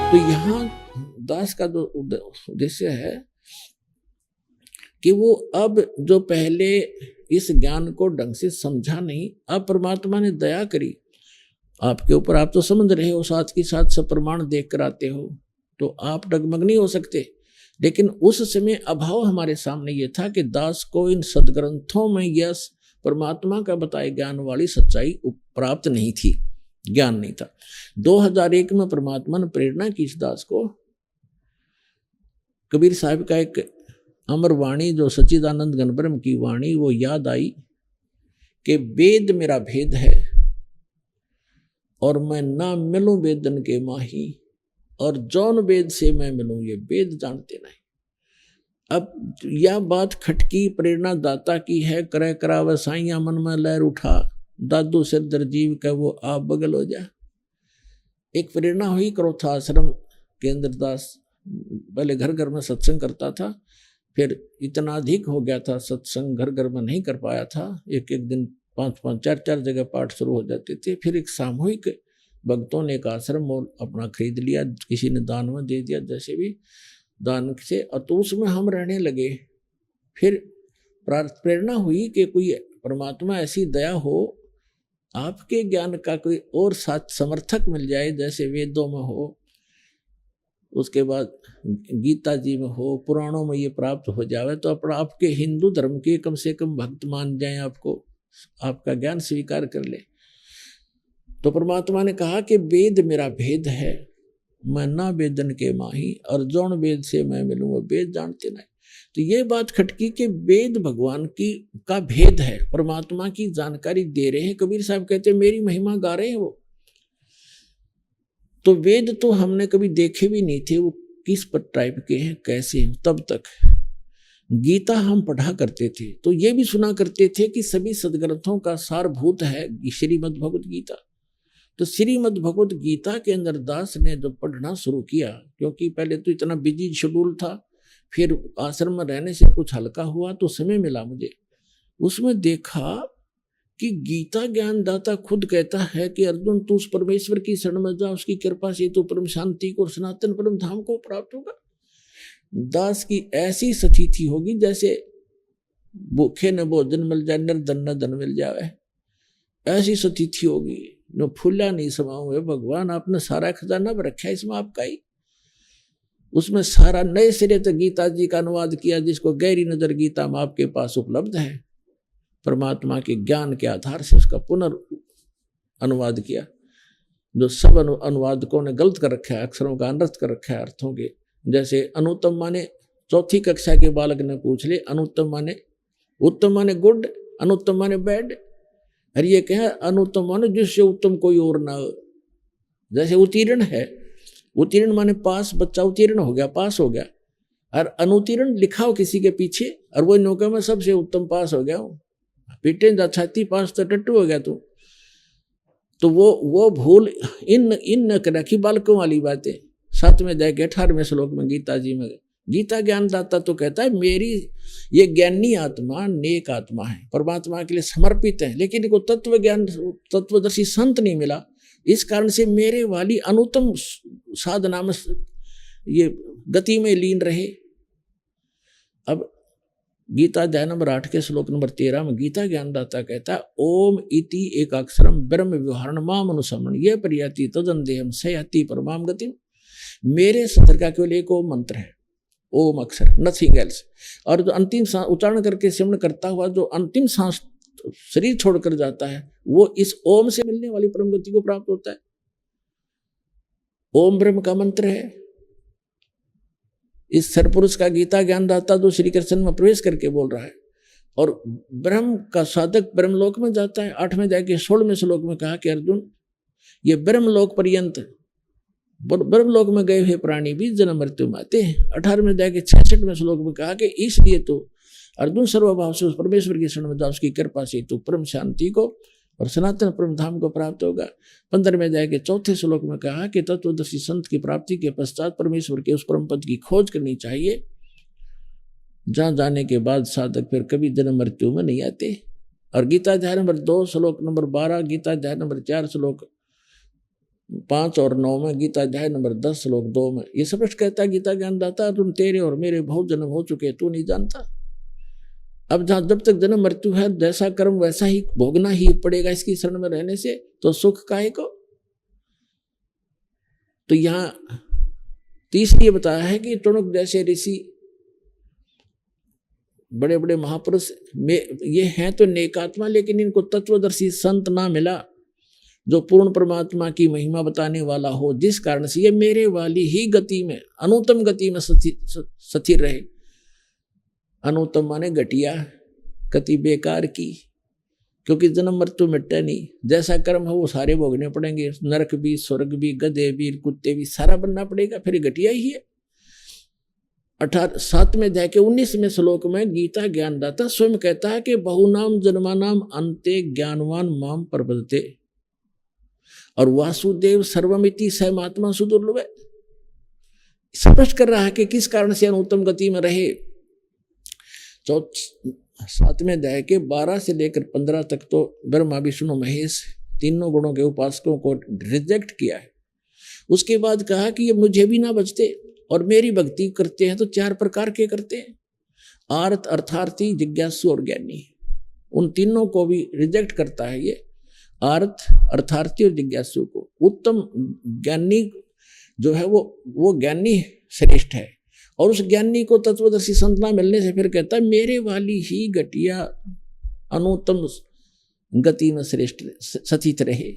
तो यहाँ दास का जो उद्देश्य है कि वो अब जो पहले इस ज्ञान को ढंग से समझा नहीं, अब परमात्मा ने दया करी आपके ऊपर, आप तो समझ रहे हो, साथ के साथ सब प्रमाण देख कर आते हो, तो आप डगमग नहीं हो सकते। लेकिन उस समय अभाव हमारे सामने ये था कि दास को इन सदग्रंथों में यह परमात्मा का बताए ज्ञान वाली सच्चाई प्राप्त नहीं थी, ज्ञान नहीं था। 2001 में परमात्मा ने प्रेरणा की इस दास को। कबीर साहब का एक अमर वाणी जो सच्चिदानंद गणब्रह्म की वाणी वो याद आई कि वेद मेरा भेद है और मैं ना मिलूं वेदन के माही, और जौन वेद से मैं मिलूं ये वेद जानते नहीं। अब यह बात खटकी प्रेरणा दाता की है, करे करावे साइया मन में लहर उठा, दादू सिर दरजीव का वो आप बगल हो जा। एक प्रेरणा हुई क्रोथा आश्रम के अंदर दास पहले घर घर में सत्संग करता था, फिर इतना अधिक हो गया था सत्संग घर घर में नहीं कर पाया था, एक एक दिन 5-5 4-4 जगह पाठ शुरू हो जाते थे। फिर एक सामूहिक भक्तों ने एक आश्रम अपना खरीद लिया, किसी ने दान में दे दिया, जैसे भी दान से, और तो उसमें हम रहने लगे। फिर प्रेरणा हुई कि कोई परमात्मा ऐसी दया हो, आपके ज्ञान का कोई और साथ समर्थक मिल जाए, जैसे वेदों में हो, उसके बाद गीता जी में हो, पुराणों में ये प्राप्त हो जावे, तो अपना आपके हिंदू धर्म के कम से कम भक्त मान जाए, आपको आपका ज्ञान स्वीकार कर ले। तो परमात्मा ने कहा कि वेद मेरा भेद है, मैं ना वेदन के माही, और जौन वेद से मैं मिलूं वो वेद जानते नहीं। तो ये बात खटकी कि वेद भगवान की का भेद है, परमात्मा की जानकारी दे रहे हैं। कबीर साहब कहते हैं मेरी महिमा गा रहे हैं वो। तो वेद तो हमने कभी देखे भी नहीं थे, वो किस टाइप के हैं, कैसे हैं। तब तक गीता हम पढ़ा करते थे, तो ये भी सुना करते थे कि सभी सदग्रंथों का सारभूत है श्रीमद् भगवत गीता। तो श्रीमद् भगवत गीता के अंदर दास ने जब पढ़ना शुरू किया, क्योंकि पहले तो इतना बिजी शेड्यूल था, फिर आश्रम में रहने से कुछ हल्का हुआ तो समय मिला मुझे, उसमें देखा कि गीता ज्ञानदाता खुद कहता है कि अर्जुन तू उस परमेश्वर की शरण में जा, उसकी कृपा से तू परम शांति को, सनातन परम धाम को प्राप्त होगा। दास की ऐसी स्थिति होगी जैसे भूखे न भोजन मिल जाए, निर्धन न धन मिल जाए, ऐसी स्थिति होगी। न फूला नहीं समाऊं है भगवान, आपने सारा खजाना रखा है इसमें आपका ही। उसमें सारा नए सिरे से गीता जी का अनुवाद किया, जिसको गहरी नजर गीता में आपके पास उपलब्ध है, परमात्मा के ज्ञान के आधार से उसका पुनर्अनुवाद किया। जो सब अनुवादकों ने गलत कर रखा है, अक्षरों का अनर्थ कर रखा है अर्थों के। जैसे अनुत्तम माने चौथी कक्षा के बालक ने पूछ ले, अनुत्तम माने उत्तम माने गुड, अनुत्तम माने बैड, और ये कहे अनुत्तम माने जिससे उत्तम कोई और ना हो। जैसे उत्तीर्ण है, उत्तीर्ण माने पास, बच्चा उत्तीर्ण हो गया, पास हो गया, और अनुत्तीर्ण लिखा हो किसी के पीछे और वो नौका में सबसे उत्तम पास हो गया, पीटे जा छाती पास तो टट्टू हो गया तू। तो वो भूल इन रखी बालकों वाली बातें। 7वें अध्याय के 18वें श्लोक में गीता जी में गीता ज्ञानदाता तो कहता है मेरी ये ज्ञानी आत्मा नेक आत्मा है, परमात्मा के लिए समर्पित है, लेकिन इनको तत्व ज्ञान तत्वदर्शी संत नहीं मिला, इस कारण से मेरे वाली अनुत्तम साधना में ये गति में लीन रहे। अब गीता अध्याय नंबर 8 के श्लोक नंबर 13 में गीता ज्ञानदाता कहता है ओम इति एक अक्षरम ब्रह्म व्यवहारण माम अनुसमन ये परियाति तदंदेहम सयाति परमाम गतिम। मेरे सत्र का केवल एक ओम मंत्र है, ओम अक्षर, नथिंग एल्स। और जो अंतिम सांस उच्चारण करके सिमरण करता हुआ जो अंतिम सांस शरीर छोड़कर जाता है, वो इस ओम से मिलने वाली परम गति को प्राप्त होता है। ओम ब्रह्म का मंत्र है। इस सरपुरुष का गीता ज्ञानदाता जो श्री कृष्ण में प्रवेश करके बोल रहा है, और ब्रह्म का साधक ब्रह्मलोक में जाता है। 8वें अध्याय के 16वें श्लोक में कहा कि अर्जुन ये ब्रह्मलोक पर्यंत, ब्रह्मलोक में गए हुए प्राणी भी जन्म मृत्यु में आते हैं। 18वें अध्याय के 66वें श्लोक में कहा कि इसलिए तो अर्जुन सर्वभाव से उस परमेश्वर की शरण में जा, उसकी कृपा से तो परम शांति को और सनातन परम धाम को प्राप्त होगा। 15वें अध्याय के 4थे श्लोक में कहा कि तत्वदर्शी संत की प्राप्ति के पश्चात परमेश्वर के उस परम पद की खोज करनी चाहिए, जहां जाने के बाद साधक फिर कभी जन्म मृत्यु में नहीं आते। और गीता अध्याय नंबर 2 श्लोक नंबर 12, गीता अध्याय नंबर 4 श्लोक 5 और 9 में, गीता अध्याय नंबर 10 श्लोक 2 में ये स्पष्ट कहता है गीता ज्ञानदाता, तुम तेरे और मेरे बहुत जन्म हो चुके, तू नहीं जानता। अब जब तक जन्म मृत्यु है, जैसा कर्म वैसा ही भोगना ही पड़ेगा इसकी शरण में रहने से, तो सुख काहे को। तो यहां तीसरी बताया है कि टुणक जैसे ऋषि, बड़े बड़े महापुरुष ये हैं तो नेकात्मा, लेकिन इनको तत्वदर्शी संत ना मिला जो पूर्ण परमात्मा की महिमा बताने वाला हो, जिस कारण से ये मेरे वाली ही गति में, अनुत्तम गति में स्थिर रहे। अनुत्तम माने घटिया, गति बेकार की, क्योंकि जन्म मृत्यु मिटता नहीं, जैसा कर्म हो वो सारे भोगने पड़ेंगे, नरक भी, स्वर्ग भी, गधे भी, कुत्ते भी, सारा बनना पड़ेगा, फिर घटिया ही है। 7वें अध्याय के 19वें श्लोक में गीता ज्ञानदाता स्वयं कहता है कि बहुनाम जन्मानाम अन्ते ज्ञानवान माम प्रपद्यते, और वासुदेव सर्वमिति सहमात्मा सुदुर्लभ। स्पष्ट कर रहा है कि किस कारण से अनुत्तम गति में रहे। 7वें अध्याय के 12 से लेकर 15 तक तो ब्रह्मा विष्णु महेश तीनों गुणों के उपासकों को रिजेक्ट किया है। उसके बाद कहा कि ये मुझे भी ना बचते और मेरी भक्ति करते हैं तो 4 प्रकार के करते हैं, आर्त, अर्थार्थी, जिज्ञासु और ज्ञानी। उन तीनों को भी रिजेक्ट करता है ये, आर्त, अर्थार्थी और जिज्ञासु को। उत्तम ज्ञानी जो है वो ज्ञानी श्रेष्ठ है, और उस ज्ञानी को तत्वदर्शी संत ना मिलने से फिर कहता है मेरे वाली ही घटिया अनुत्तम गति में श्रेष्ठ सचित रहे।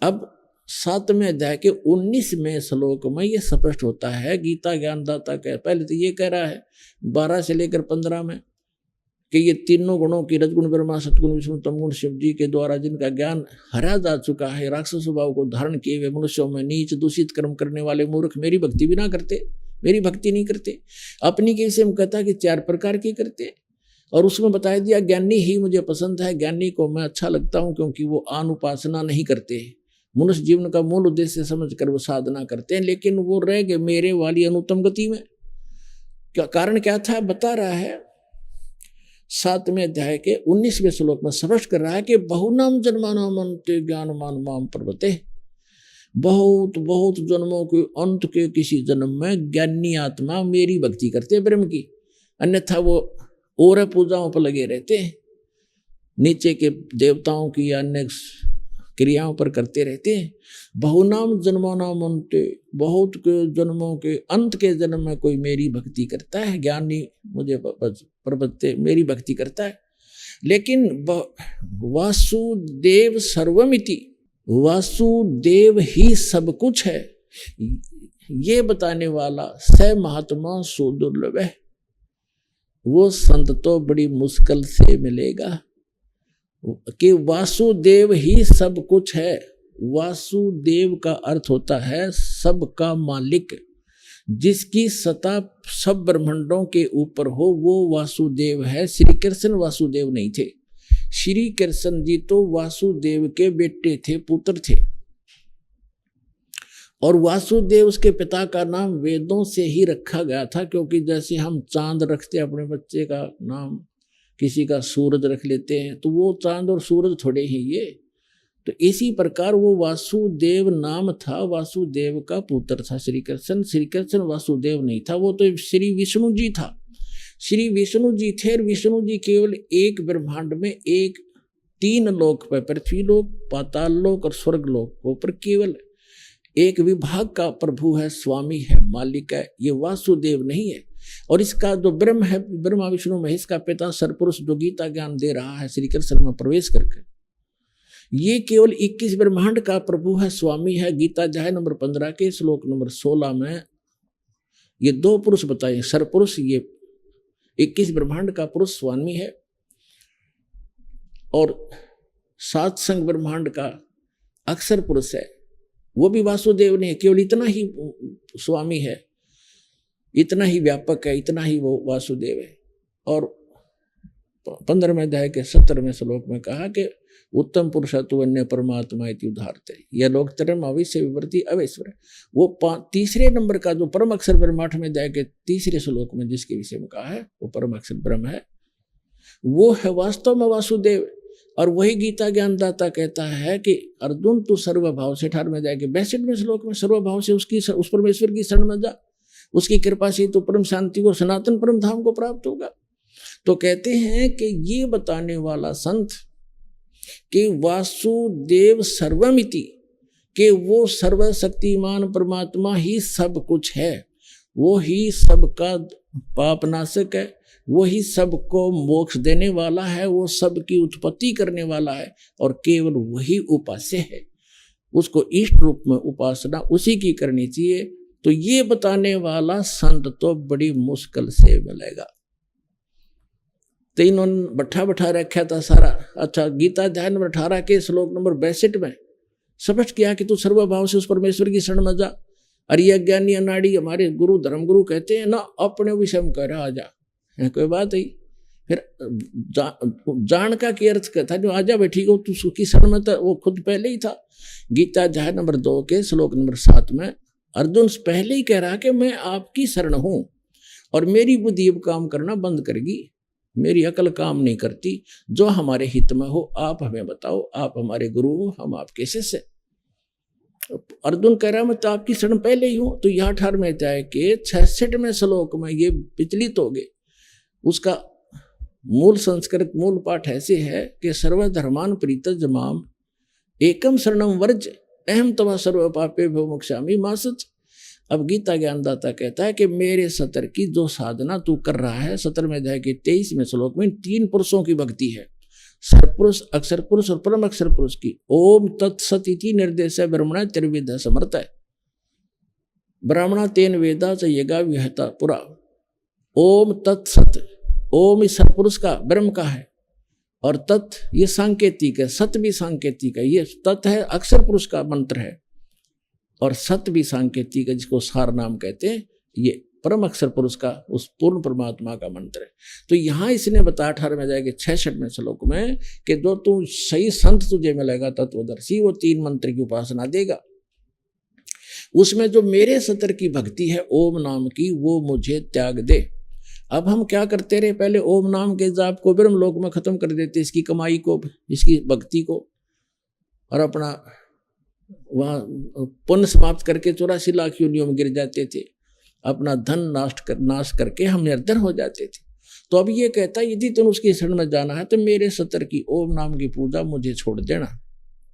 अब 7वें अध्याय के 19वें श्लोक में ये स्पष्ट होता है, गीता ज्ञानदाता कह, पहले तो ये कह रहा है 12 से लेकर 15 में कि ये तीनों गुणों की, रजगुण ब्रह्मा, सतगुण विष्णु, तमगुण शिव जी के द्वारा जिनका ज्ञान हरा जा चुका है, राक्षस स्वभाव को धारण किए हुए मनुष्यों में नीच दूषित कर्म करने वाले मूर्ख मेरी भक्ति भी ना करते, मेरी भक्ति नहीं करते। अपनी के विषय में कहता कि 4 प्रकार की करते, और उसमें बताया दिया ज्ञानी ही मुझे पसंद है, ज्ञानी को मैं अच्छा लगता हूं क्योंकि वो आन उपासना नहीं करते, मनुष्य जीवन का मूल उद्देश्य समझकर वो साधना करते हैं, लेकिन वो रह गए मेरे वाली अनुत्तम गति में। क्या कारण क्या था बता रहा है 7वें अध्याय के 19वें श्लोक में स्पष्ट कर रहा है कि बहुनाम जन्मानाम अन्ते ज्ञानवान माम प्रपद्यते, बहुत बहुत जन्मों के अंत के किसी जन्म में ज्ञानी आत्मा मेरी भक्ति करते ब्रह्म की, अन्यथा वो और पूजाओं पर लगे रहते हैं, नीचे के देवताओं की या अन्य क्रियाओं पर करते रहते हैं। बहुनाम जन्मानाम अन्ते, बहुत के जन्मों के अंत के जन्म में कोई मेरी भक्ति करता है, ज्ञानी मुझे प्रपद्यते मेरी भक्ति करता है। लेकिन वासुदेव सर्वमिति, वासुदेव ही सब कुछ है, ये बताने वाला स महात्मा सुदुर्लभ है, वो संत तो बड़ी मुश्किल से मिलेगा कि वासुदेव ही सब कुछ है। वासुदेव का अर्थ होता है सबका मालिक, जिसकी सत्ता सब ब्रह्मांडों के ऊपर हो, वो वासुदेव है। श्री कृष्ण वासुदेव नहीं थे, श्री कृष्ण जी तो वासुदेव के बेटे थे, पुत्र थे, और वासुदेव उसके पिता का नाम वेदों से ही रखा गया था, क्योंकि जैसे हम चांद रखते अपने बच्चे का नाम, किसी का सूरज रख लेते हैं, तो वो चांद और सूरज थोड़े ही ये, तो इसी प्रकार वो वासुदेव नाम था, वासुदेव का पुत्र था श्री कृष्ण। श्री कृष्ण वासुदेव नहीं था, वो तो श्री विष्णु जी था, श्री विष्णु जी थे। और विष्णु जी केवल एक ब्रह्मांड में 3 लोक पर, पृथ्वी लोक, पाताल लोक और स्वर्ग लोक पर केवल एक विभाग का प्रभु है, स्वामी है, मालिक है, ये वासुदेव नहीं है। और इसका जो ब्रह्म है, ब्रह्मा विष्णु महेश का पिता सरपुरुष जो गीता ज्ञान दे रहा है श्री कृष्ण में प्रवेश करके, ये केवल 21 ब्रह्मांड का प्रभु है, स्वामी है। गीता अध्याय नंबर 15 के श्लोक नंबर 16 में ये 2 पुरुष बताए, सरपुरुष ये 21 ब्रह्मांड का पुरुष स्वामी है, और 7 संग ब्रह्मांड का अक्षर पुरुष है, वो भी वासुदेव नहीं है, केवल इतना ही स्वामी है, इतना ही व्यापक है, इतना ही वो वासुदेव है। और 15वें अध्याय के 17वें श्लोक में कहा कि उत्तम पुरुषत्व अन्य परमात्मा इति उदाहरते, यह लोकतरम अवश्य विवर्ती अवैश्वर। वो 3रे नंबर का जो परम अक्षर ब्रह्म 8वें अध्याय के 3रे श्लोक में जिसके विषय में कहा है, वो परम अक्षर ब्रह्म है, वो है वास्तव में वासुदेव। और वही गीता ज्ञानदाता कहता है कि अर्जुन तू सर्वभाव से 18वें अध्याय के 62वें श्लोक में सर्वभाव से उस परमेश्वर की शरण में जा, उसकी कृपा से तो परम शांति को सनातन परम धाम को प्राप्त होगा। तो कहते हैं कि ये बताने वाला संत कि वासुदेव सर्वमिति, कि वो सर्वशक्तिमान परमात्मा ही सब कुछ है, वो ही सबका पापनाशक है, वो ही सबको मोक्ष देने वाला है, वो सबकी उत्पत्ति करने वाला है और केवल वही उपास्य है, उसको इष्ट रूप में उपासना उसी की करनी चाहिए। तो ये बताने वाला संत तो बड़ी मुश्किल से मिलेगा। तो इन्होंने बैठा रखा था सारा। अच्छा, गीता अध्याय नंबर 18 के श्लोक नंबर 62 में स्पष्ट किया कि तू सर्वभाव से उस परमेश्वर की शरण में जा। अरे अज्ञानी अनाड़ी हमारे गुरु धर्म गुरु कहते हैं ना, अपने विषय में कह रहा आ जा, है कोई बात ही। फिर जान का क्या अर्थ कहता जो आजा बैठी हो तू सुखी शरण में, तो वो खुद पहले ही था। गीता अध्याय नंबर 2 के श्लोक नंबर 7 में अर्जुन पहले ही कह रहा कि मैं आपकी शरण हूं और मेरी बुद्धि अब काम करना बंद करेगी, मेरी अकल काम नहीं करती, जो हमारे हित में हो आप हमें बताओ, आप हमारे गुरु हो, हम आपके शिष्य। अर्जुन कह रहा मैं तो आपकी शरण पहले ही हूं। तो यह 18वें अध्याय के 66वें श्लोक में ये विचलित हो गए। उसका मूल संस्कृत मूल पाठ ऐसे है कि सर्वधर्मान परित्यज माम एकम शरणम वर्ज अहम तवा सर्व पापे भो मोक्षामि मा सच। अब गीता ज्ञानदाता कहता है कि मेरे सतर की जो साधना तू कर रहा है, 17वें अध्याय के 23वें श्लोक में 3 पुरुषों की भक्ति है, सरपुरुष, अक्षर पुरुष और परम अक्षर पुरुष की। ओम तत्सत इति निर्देश ब्रह्मणा त्रिविध समर्थ है। ब्राह्मणा तेन वेदा च यगा विहता पुरा। ओम तत्सत, ओम इस सरपुरुष का ब्रह्म का है और तत् ये सांकेतिक है, सत भी सांकेतिक है। ये तत् है अक्षर पुरुष का मंत्र है और सत भी सांकेतिक है, जिसको सार नाम कहते हैं। ये परम अक्षर पुरुष का उस पूर्ण परमात्मा का मंत्र है। तो यहां इसने बताया 18वें अध्याय के 66वें श्लोक में कि जो तू सही संत तुझे मिलेगा तत्वदर्शी, वो 3 मंत्र की उपासना देगा। उसमें जो मेरे सतर की भक्ति है ओम नाम की, वो मुझे त्याग दे। अब हम क्या करते रहे, पहले ओम नाम के जाप को ब्रह्म लोक में खत्म कर देते, इसकी कमाई को, इसकी भक्ति को, और अपना वहां पुण्य समाप्त करके 84 लाख योनियों में गिर जाते थे, अपना धन नाश करके हम निर्धन हो जाते थे। तो अब ये कहता है यदि तुम उसकी शरण में जाना है तो मेरे सतर की ओम नाम की पूजा मुझे छोड़ देना,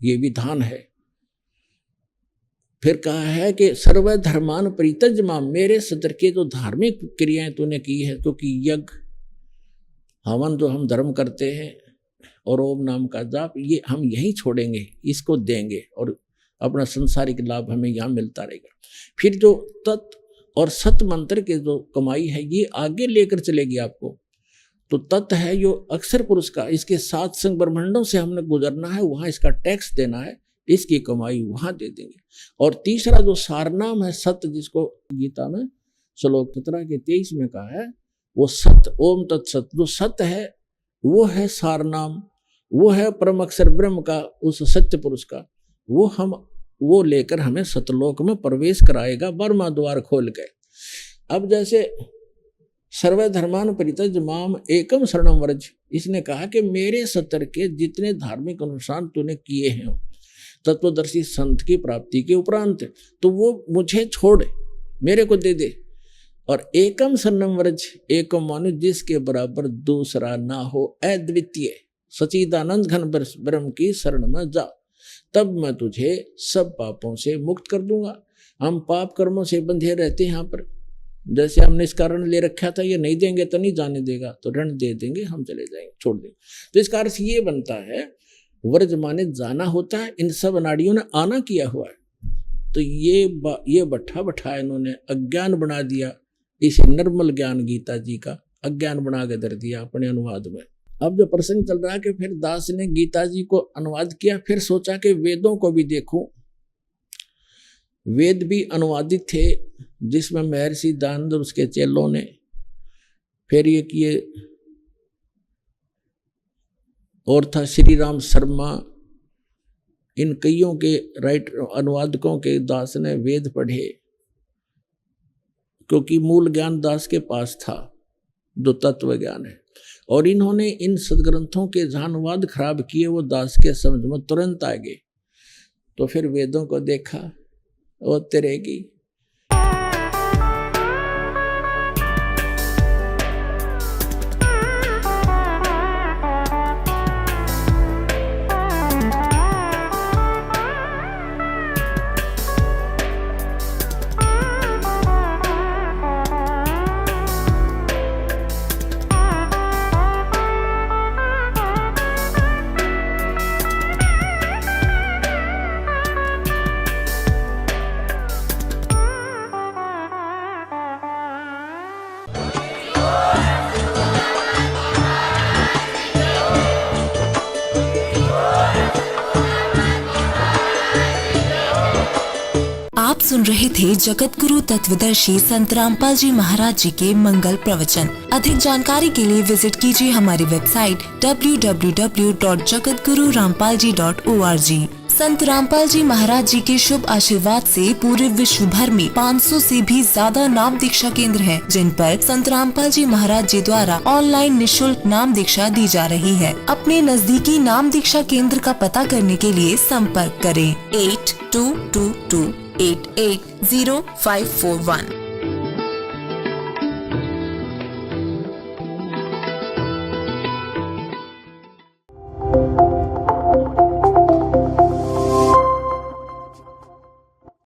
ये विधान है। फिर कहा है कि सर्वधर्मान परित्यज माम, मेरे सतर के जो धार्मिक क्रियाएं तूने की है, क्योंकि यज्ञ हवन जो हम धर्म करते हैं और ओम नाम का जाप, ये हम यहीं छोड़ेंगे, इसको देंगे और अपना संसारिक लाभ हमें यहाँ मिलता रहेगा। फिर जो तत् और सत मंत्र के जो कमाई है ये आगे लेकर चलेगी आपको। तो तत् है जो अक्षर पुरुष का, इसके 7 संग ब्रह्मांडों से हमने गुजरना है, वहां इसका टैक्स देना है, इसकी कमाई वहां दे देंगे। और तीसरा जो सारनाम है सत्य, जिसको गीता में श्लोक 17 के 23 में कहा है, वो सत्य ओम तत्सत, जो सत्य है वो है सारनाम, वो है परम अक्षर ब्रह्म का, उस सत्य पुरुष का। वो लेकर हमें सतलोक में प्रवेश कराएगा, बर्मा द्वार खोल के। अब जैसे सर्वधर्मान परित्यज माम एकम शरणम व्रज, इसने कहा कि मेरे सतर के जितने धार्मिक अनुष्ठान तूने किए हैं तत्वदर्शी संत की प्राप्ति के उपरांत, तो वो मुझे छोड़ मेरे को दे दे। और एकम शरणम व्रज, एकम मानो जिसके बराबर दूसरा ना हो, अद्वितीय सचिदानंद घन ब्रह्म की शरण में जा, तब मैं तुझे सब पापों से मुक्त कर दूंगा। हम पाप कर्मों से बंधे रहते हैं यहाँ पर, जैसे हमने इस कारण ले रखा था, ये नहीं देंगे तो नहीं जाने देगा, तो ऋण दे देंगे, हम चले जाएंगे, छोड़ देंगे। तो इसका अर्थ ये बनता है व्रज माने जाना होता है, इन सब नाड़ियों ने आना किया हुआ है। तो ये बैठा इन्होंने अज्ञान बना दिया, इस निर्मल ज्ञान गीता जी का अज्ञान बना के धर दिया अपने अनुवाद में। अब जो प्रसंग चल रहा है कि फिर दास ने गीता जी को अनुवाद किया, फिर सोचा कि वेदों को भी देखूं। वेद भी अनुवादित थे, जिसमें महर्षि दयानंद और उसके चेलों ने फिर ये किए, और था श्री राम शर्मा, इन कईयों के राइटर अनुवादकों के दास ने वेद पढ़े, क्योंकि मूल ज्ञान दास के पास था जो तत्व ज्ञान है। और इन्होंने इन सदग्रंथों के जहाँ अनुवाद खराब किए वो दास के समझ में तुरंत आ गए। तो फिर वेदों को देखा, वो तिरेगी। आप सुन रहे थे जगत गुरु तत्वदर्शी संत रामपाल जी महाराज जी के मंगल प्रवचन। अधिक जानकारी के लिए विजिट कीजिए हमारी वेबसाइट www.jagatgururampalji.org। संत रामपाल जी महाराज जी के शुभ आशीर्वाद से पूरे विश्व भर में 500 से भी ज्यादा नाम दीक्षा केंद्र हैं, जिन पर संत रामपाल जी महाराज जी द्वारा ऑनलाइन निशुल्क नाम दीक्षा दी जा रही है। अपने नजदीकी नाम दीक्षा केंद्र का पता करने के लिए संपर्क करें 8222880541।